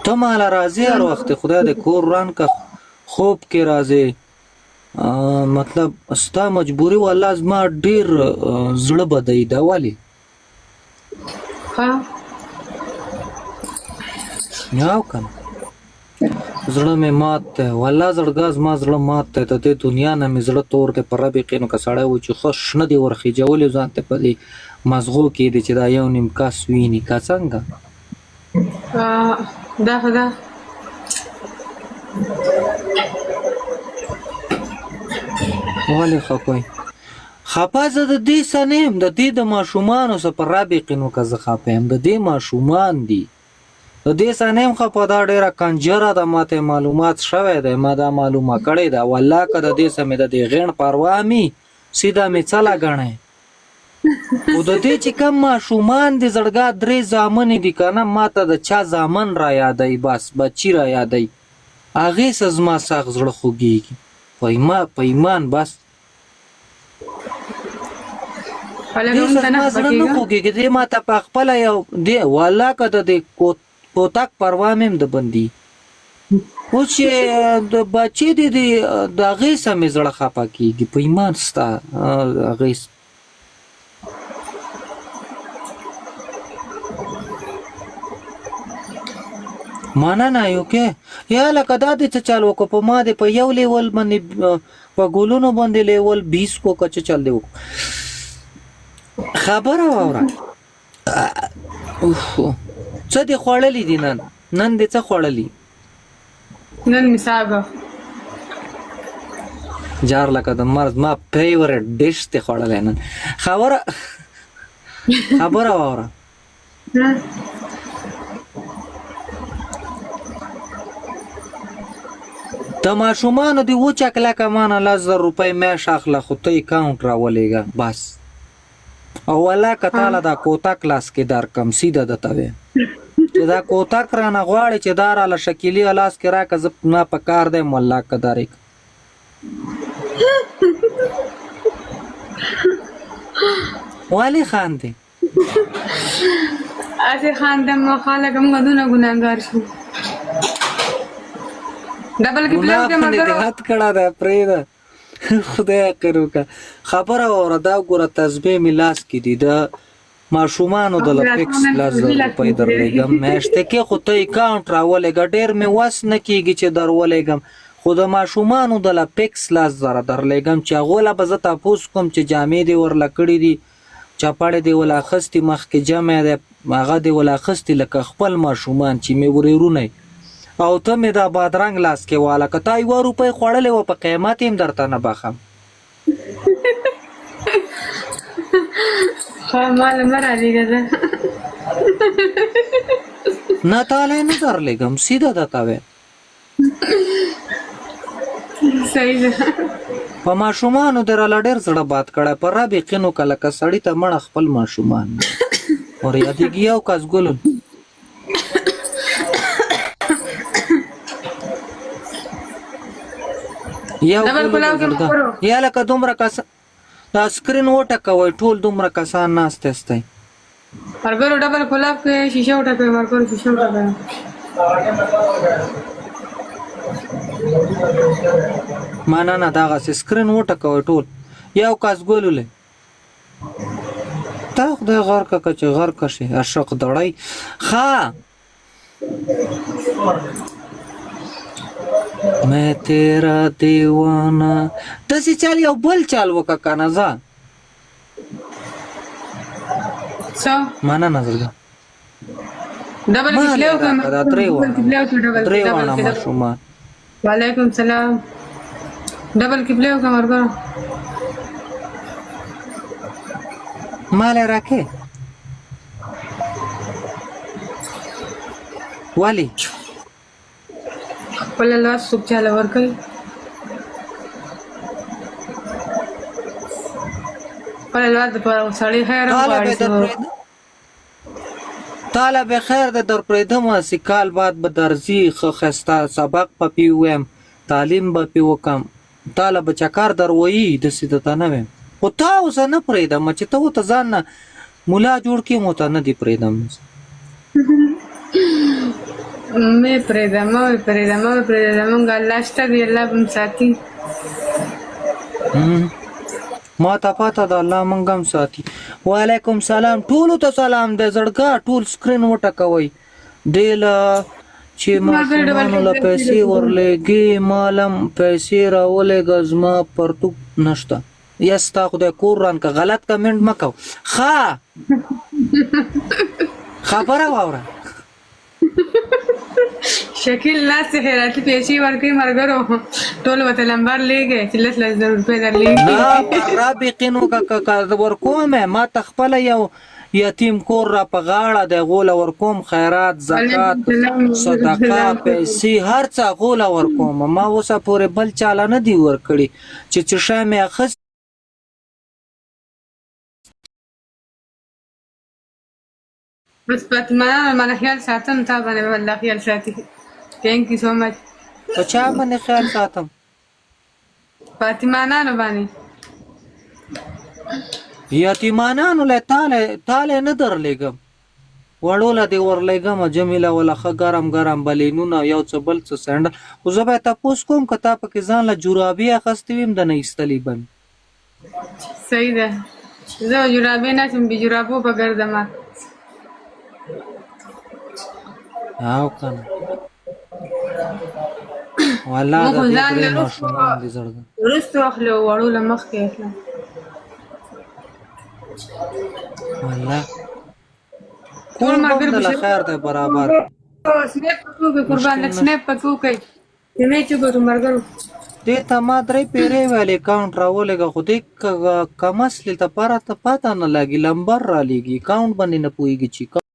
ته ماله راځې هر وخت خدای دې کور وران که خوب کې راځې مطلب ستا مجبوري والله زما ډېر زړه بدوي دا ولې یاو کنه زړه مې مات دی والله زړګا زما زړه مات دی د دې دنیا نه مې زړه تور دی په ربې قینو که سړی و چې خوش نه دی ورخېجولې ځان ته په دې مزغو کې دی چې دا یو نیم کاس ویني که څنګه دا خدا ولې خپوي خپه زه د دې څه نه یم د دې د ماشومانو څه په رابې قینو که زه خپه یم د دې ماشومان دي د دې څه نه یم خپه دا ډېره کنجره ده ماته معلومات شوی دی ما دا معلومه کړې ده والله که د دې څه مې د دې غیڼ پروا مي سیده مې څله ګڼی خو د دې چې کم ماشومان دي زړګا 3 زامنې دي که نه ماته د چا زامن را یادوي بس بچي را یادوي هغې څه زما سخت زړه خوږېږي په ایمان بس دې څه زما زړه نه خوږېږي دې ماته په خپله یو دی والله که د دې کوتک پروا مې هم د بندي اوس چې د بچې دې د هغې څه مې زړه خفه کېږي په ایمان ستا هغې مننه یو کې یا لکه دا دې څه چل وکړو په ما دې په یو لیول باندې په ګلونو باندې لیول 20 کو که څه چل دی وکړو خبره واوره څه دې خوړلي دي نن دې څه خوړلي نن مې ساګه جار لکه د مرز ما فیورټ ډش ته خوړلې نن خبره واوره د ماشومانو دی و چکله کمانه 1000 روپۍ میاشت اخله خو ته اکاونټ راولېږه بس او والله که تاله دا کوتک لاس کې درکم سیده درته ویم چې دا کوتک رانه غواړي چې دا راله شکیلي لاس کې راکړه زه ما په کار دی والله که درې ولې خاندې هسې خاندم نو خلک هم غدونه ګناهګار شي ډبل کې پلو کې مګر هات کړه دا پرېده خدای کرو کا خبره اوره دا ګوره تسبیح میلاس کې دي د ماشومانو د لپکس 1000 روپۍ درلېږم میاشتې کې خو ته اکاونټ راولېږه ډېر مې وس نه کېږي چې درولېږم خو د ماشومانو د لپکس 1000 درلېږم چې هغو له به زه تپوس کوم چې جامې دې ورله کړي دي چپاړې دې ول اخیستې مخکې جمع دی هغه دې ول اخیستې لکه خپل ماشومان چې مې ورېرونه او ته مې دا بادرنګ لاس کې واله که تا 1 روپۍ خوړلې وه په قیمت یې هم درته نه بخم مال مه رالیږه زه نه تالی نه درلېږم سیده درته ویم صحیح ده په ماشومانو دې راله ډېر زړه باد کړی په رب یقین وکړه لکه سړي ته مړه خپل ماشومان ور یادېږي یو کس ګلون یا لکه دومره کسان دا سکرین وټکوئ ټول دومره کسان ناست استئ مرګرو ډبل پلاو کې شیشه وټکوئ مرګرو شیشه وټکوئ مننه دغسې سکرین وټکوئ ټول یو کس ګلولې تا خدای غرقه که چې غرقه شي عشق دړی ښه میں تیرا دیوانا داسې چال یو بل چال وکړه کنه ځه مننه زړګه ډبل کپلو کوم دا درې وانه ماشومان وعلیکم سلام ډبل کپلو کوم ورګو مال راکې والی خپل لاس سوق چاله ورکړي خپل لاس په سړی خیر غواړي تعالی به خیر د در پرېدم سکال بعد به درځي خو خسته سبق په پیوم تعلیم به پیوکم تعالی به چکر دروي د سیدته نه ویم خو تا اوس نه پرېدم چې ته ته ځان مولا جوړ کې مو ته نه دی پرېدم مې پرېږده مونږ الله شته دی الله به م ساتي ما ته پاته د الله مونږ هم ساتي. وعلیکم سلام ټولو ته سلام دی زړګه ټول سکرین وټکوئ دی له چې ماشومانو له پیسې ورلېږي مالم پیسې راولېږه زما پرتوک نشته یا ستا خدای کور ران که غلط کمنټ مه کو ښه خبره واوره شکیل لاس خیراتي پیسې ورکوي ملګرو ټول ورته لمبر لیږي چې 10,000 روپۍ درلیږي نه رابقینو که ورکوم ما ته خپله یو یتیم کور را په غاړه دی غوله ورکوم خیرات زکات صدقه پیسې هر څه غوله ورکوم ما اوسه پورې بل چاله نه دی ورکړي چې څه مې اخیست بس فاطمه ما خیال ساتم تا باندې والله خیال ساتي ثانک یو سو مچ په چا باندې خیال ساتم فاطمه نانو باندې یتیمانانو له تاله نه درلېږم وړوله دې ورلېږم جمیله ولا ښه ګرم بلینونه یو څه بل څه سنډل خو زه به تپوس کوم که تا پکې ځان له جورابي اخیستې ویم د نه ایستلې به مې صحیح ده زه جورابې نه شم بې جورابو به ګرځم او کنه والله د دې درې ماشومان دي زړګه وروسته اخلو وړو له مخکې اخلم والله ټول ملګري له خیر دی برابر سنیپ پکوکې قربان لږ سنیپ پکوکې دې چوکو ملګرو دې ته ما درې پیرې ویلې اکاونټ راولېږه خو دې کم اصلي ته پاته نه لګي لمبر را لېږي اکاونټ باندې نه پوهېږي چې